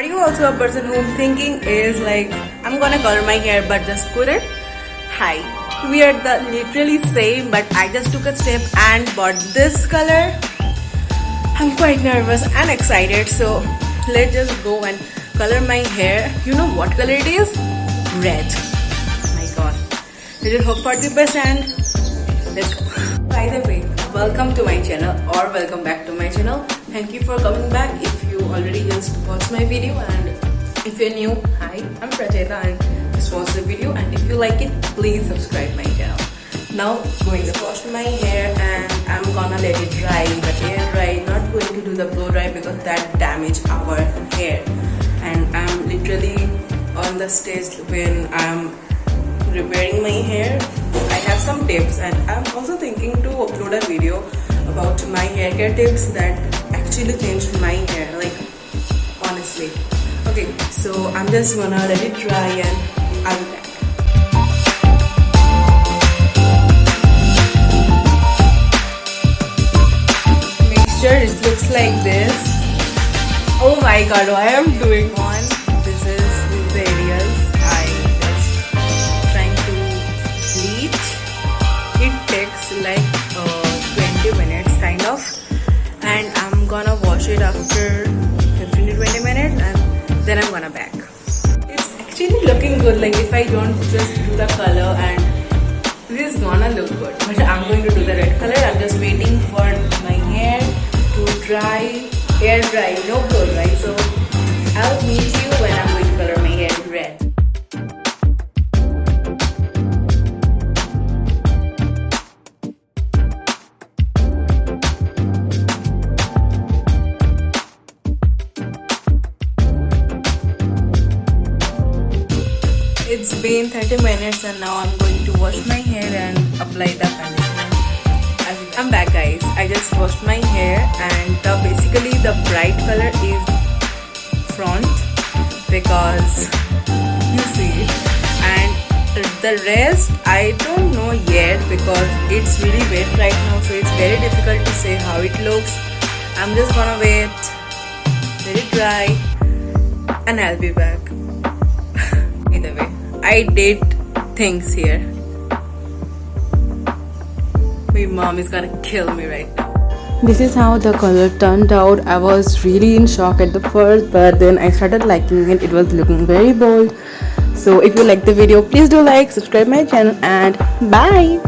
Are you also a person who thinking is like, I'm gonna color my hair but just couldn't? Hi, we are the literally same, but I just took a step and bought this color. I'm quite nervous and excited, so let's just go and color my hair. You know what color it is? Red. My god. Let it hope 40%. Let's go. By the way, welcome to my channel or welcome back to my channel. Thank you for coming back. If you already just watched my video, and if you're new, hi, I'm Pracheta and just watch the video, and if you like it, please subscribe my channel. Now going to wash my hair and I'm gonna let it dry, the air dry, not going to do the blow dry because that damage our hair. And I'm literally on the stage when I'm repairing my hair. I have some tips, and I'm also thinking to upload a video about my hair care tips that actually changed my hair, like honestly. Okay, so I'm just gonna let it dry and I'll be back. Mixture, it looks like this. Oh my god, why I'm doing one. This is the areas I just trying to bleach. It takes like 20 minutes kind of, and I'm gonna wash it after 15 to 20 minutes, and then I'm gonna back. It's actually looking good, like if I don't just do the color, and this is gonna look good, but I'm going to do the red color. I'm just waiting for my hair to dry, air dry, no blow dry. So I'll meet you when I'm going to color my hair red. It's been 30 minutes and now I'm going to wash my hair and apply the conditioner. I'm back, guys. I just washed my hair, and basically the bright color is front because you see, and the rest I don't know yet because it's really wet right now, so it's very difficult to say how it looks. I'm just gonna wait, let it dry, and I'll be back. Either way, I did things here. My mom is gonna kill me right now. This is how the color turned out. I was really in shock at the first, but then I started liking it. It was looking very bold. So if you like the video, please do like, subscribe my channel, and bye.